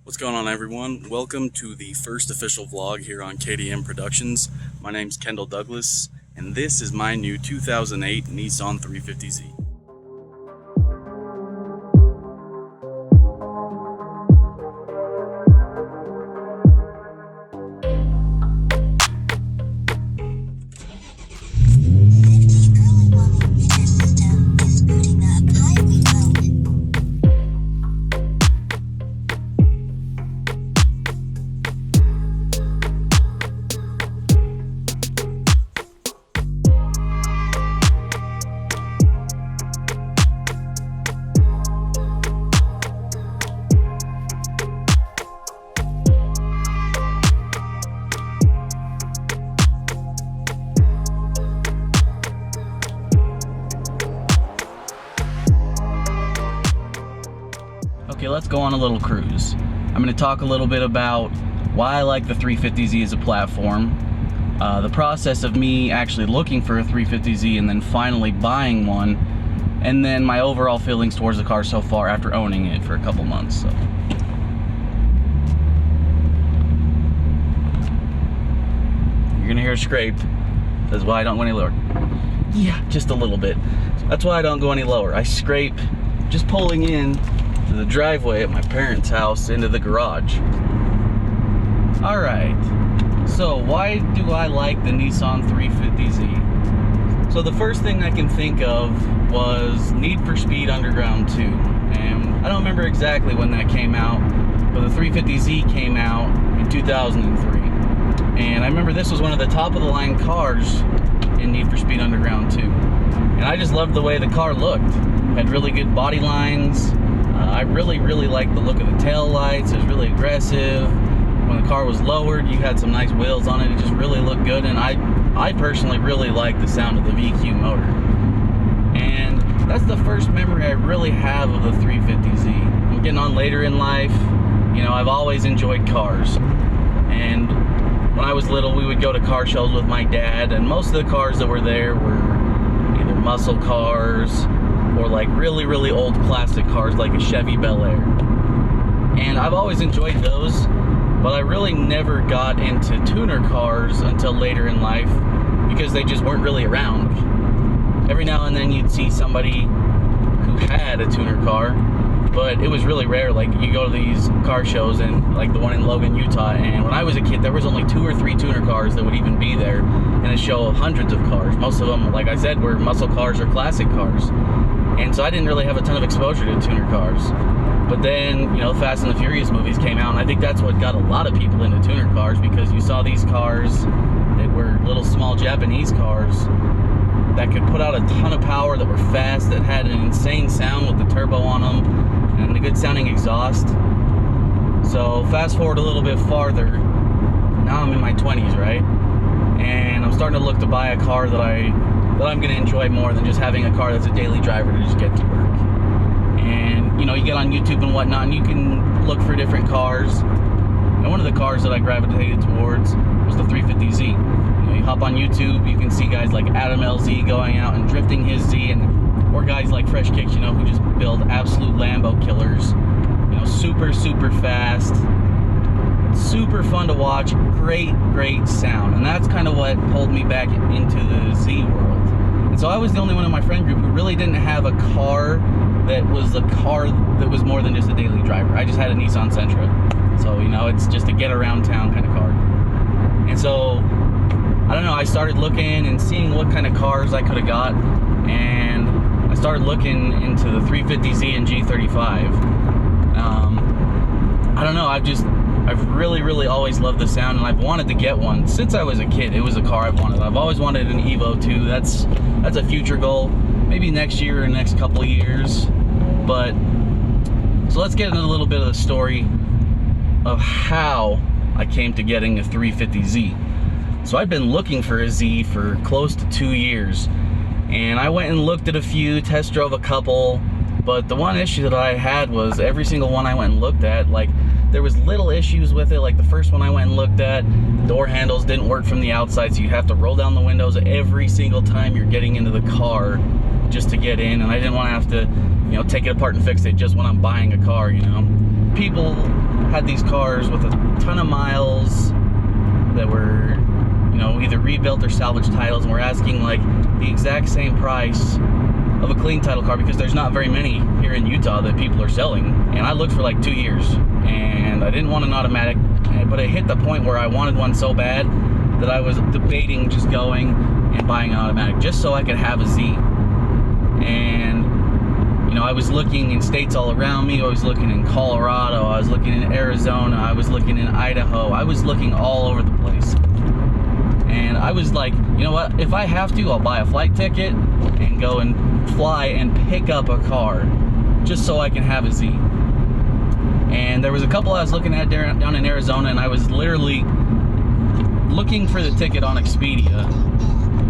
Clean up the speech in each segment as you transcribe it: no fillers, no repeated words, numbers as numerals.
What's going on, everyone? Welcome to the first official vlog here on KDM Productions. My name's Kendall Douglas, and this is my new 2008 Nissan 350Z. Okay, let's go on a little cruise. I'm going to talk a little bit about why I like the 350Z as a platform, the process of me actually looking for a 350Z and then finally buying one, and then my overall feelings towards the car so far after owning it for a couple months. So. You're going to hear a scrape. That's why I don't go any lower. Yeah, just a little bit. That's why I don't go any lower. I scrape just pulling in to the driveway at my parents' house into the garage. Alright, so why do I like the Nissan 350Z? So the first thing I can think of was Need for Speed Underground 2. And I don't remember exactly when that came out, but the 350Z came out in 2003. And I remember this was one of the top of the line cars in Need for Speed Underground 2. And I just loved the way the car looked. It had really good body lines. I really liked the look of the tail lights. It was really aggressive. When the car was lowered, you had some nice wheels on it. It just really looked good, and I personally really liked the sound of the VQ motor. And that's the first memory I really have of the 350Z. I'm getting on later in life. You know, I've always enjoyed cars. And when I was little, we would go to car shows with my dad, and most of the cars that were there were either muscle cars or like really old classic cars like a Chevy Bel Air. And I've always enjoyed those, but I really never got into tuner cars until later in life because they just weren't really around. Every now and then you'd see somebody who had a tuner car, but it was really rare. Like, you go to these car shows, and like the one in Logan, Utah, and when I was a kid there was only 2 or 3 tuner cars that would even be there in a show of hundreds of cars. Most of them, like I said, were muscle cars or classic cars. And so I didn't really have a ton of exposure to tuner cars. But then, you know, Fast and the Furious movies came out, and I think that's what got a lot of people into tuner cars, because you saw these cars that were little small Japanese cars that could put out a ton of power, that were fast, that had an insane sound with the turbo on them, and a good sounding exhaust. So fast forward a little bit farther, now I'm in my 20s, right? And I'm starting to look to buy a car that I'm going to enjoy more than just having a car that's a daily driver to just get to work. And, you know, you get on YouTube and whatnot, and you can look for different cars. And one of the cars that I gravitated towards was the 350Z. You know, you hop on YouTube, you can see guys like Adam LZ going out and drifting his Z, or guys like Fresh Kicks, you know, who just build absolute Lambo killers. You know, super fast, super fun to watch, great sound. And that's kind of what pulled me back into the Z world. And so I was the only one in my friend group who really didn't have a car that was more than just a daily driver. I just had a Nissan Sentra. So, you know, it's just a get around town kind of car. And so, I don't know, I started looking and seeing what kind of cars I could have got. And I started looking into the 350Z and G35. I don't know, I've really always loved the sound, and I've wanted to get one since I was a kid. It was a car I've wanted. I've always wanted an Evo too. That's a future goal, maybe next year or next couple of years. But so let's get into a little bit of the story of how I came to getting a 350Z. So I've been looking for a Z for close to 2 years, and I went and looked at a few, test drove a couple, but the one issue that I had was every single one I went and looked at, like, there was little issues with it. Like the first one I went and looked at, the door handles didn't work from the outside, so you have to roll down the windows every single time you're getting into the car just to get in, and I didn't want to have to, you know, take it apart and fix it just when I'm buying a car, you know. people had these cars with a ton of miles that were, you know, either rebuilt or salvage titles, and we're asking like the exact same price of a clean title car, because there's not very many here in Utah that people are selling. And I looked for like 2 years, and I didn't want an automatic, but it hit the point where I wanted one so bad that I was debating just going and buying an automatic just so I could have a Z. And you know, I was looking in states all around me. I was looking in Colorado, I was looking in Arizona, I was looking in Idaho, I was looking all over the place. And I was like, you know what, if I have to, I'll buy a flight ticket and go and fly and pick up a car just so I can have a Z. And there was a couple I was looking at down in Arizona, and I was literally looking for the ticket on Expedia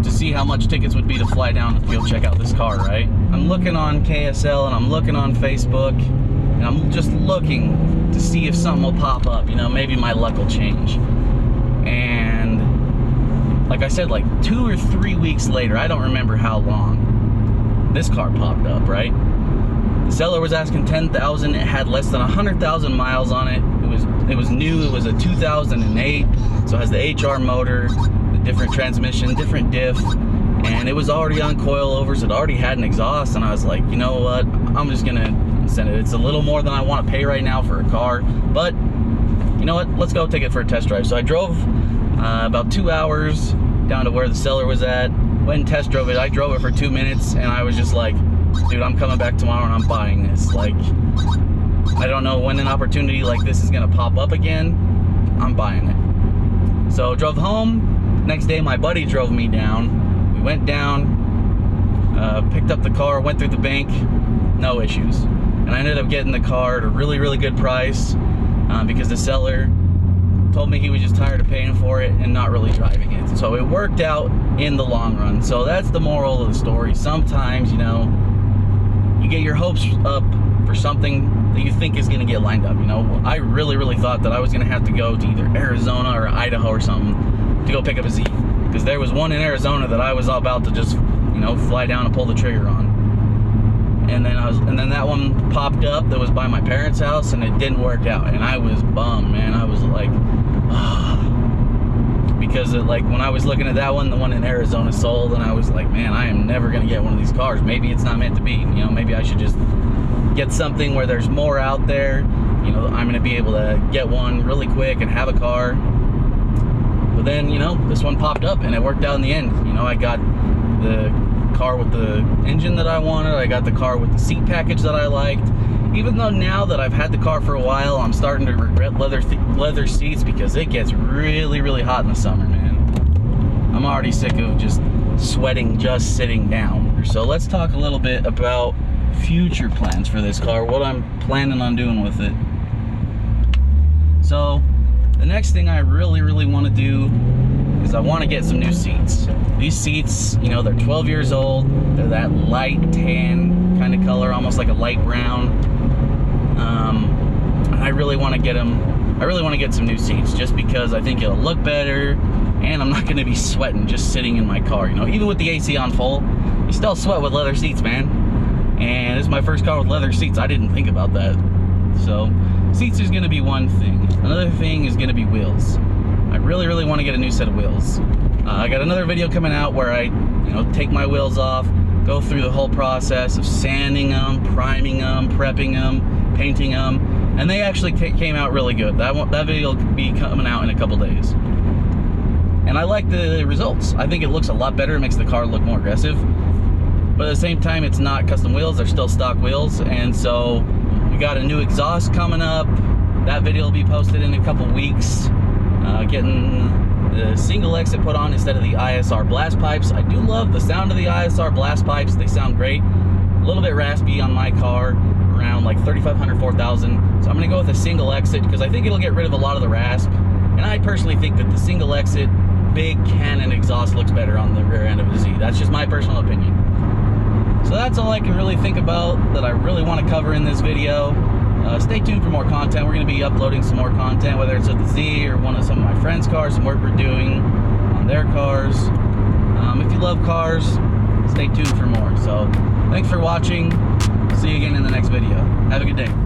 to see how much tickets would be to fly down to go check out this car, right? I'm looking on KSL and I'm looking on Facebook, and I'm just looking to see if something will pop up, you know, maybe my luck will change. And like I said, like 2 or 3 weeks later, I don't remember how long, this car popped up, right? The seller was asking $10,000. It had less than 100,000 miles on it. It was new. It was a 2008, so it has the HR motor, the different transmission, different diff, and it was already on coilovers. It already had an exhaust, and I was like, you know what? I'm just gonna send it. It's a little more than I want to pay right now for a car, but you know what? Let's go take it for a test drive. So I drove about 2 hours down to where the seller was at. Went and test drove it. I drove it for 2 minutes, and I was just like, dude, I'm coming back tomorrow and I'm buying this. Like, I don't know when an opportunity like this is gonna pop up again. I'm buying it. So drove home. Next day, my buddy drove me down. We went down, picked up the car, went through the bank, no issues. And I ended up getting the car at a really, really good price because the seller told me he was just tired of paying for it and not really driving it. So it worked out in the long run. So that's the moral of the story. Sometimes, you know, you get your hopes up for something that you think is gonna get lined up. You know, I really, really thought that I was gonna have to go to either Arizona or Idaho or something to go pick up a Z, because there was one in Arizona that I was about to just, you know, fly down and pull the trigger on. And then that one popped up that was by my parents' house, and it didn't work out, and I was bummed, man. I was like, because like when I was looking at that one, the one in Arizona sold, and I was like, man, I am never gonna get one of these cars. Maybe it's not meant to be. You know, maybe I should just get something where there's more out there. You know, I'm gonna be able to get one really quick and have a car. But then, you know, this one popped up and it worked out in the end. You know, I got the car with the engine that I wanted. I got the car with the seat package that I liked. Even though now that I've had the car for a while, I'm starting to regret leather seats, because it gets really, really hot in the summer, man. I'm already sick of just sweating just sitting down. So let's talk a little bit about future plans for this car, what I'm planning on doing with it. So the next thing I really, really want to do is I want to get some new seats. These seats, you know, they're 12 years old. They're that light tan kind of color, almost like a light brown. And I really want to get them. I really want to get some new seats, just because I think it'll look better, and I'm not going to be sweating just sitting in my car. You know, even with the AC on full, you still sweat with leather seats, man. And this is my first car with leather seats. I didn't think about that. So seats is going to be one thing. Another thing is going to be wheels. I really, really want to get a new set of wheels. I got another video coming out where I, you know, take my wheels off, go through the whole process of sanding them, priming them, prepping them, painting them, and they actually came out really good. That video will be coming out in a couple days. And I like the results. I think it looks a lot better. It makes the car look more aggressive. But at the same time, it's not custom wheels. They're still stock wheels. And so we got a new exhaust coming up. That video will be posted in a couple weeks. Getting the single exit put on instead of the ISR blast pipes. I do love the sound of the ISR blast pipes. They sound great. A little bit raspy on my car, around like 3,500, 4,000. So I'm gonna go with a single exit, because I think it'll get rid of a lot of the rasp. And I personally think that the single exit big Canon exhaust looks better on the rear end of a Z. That's just my personal opinion. So that's all I can really think about that I really want to cover in this video. Stay tuned for more content. We're going to be uploading some more content, whether it's at the Z or one of some of my friends' cars, some work we're doing on their cars. If you love cars, stay tuned for more. So thanks for watching. See you again in the next video. Have a good day.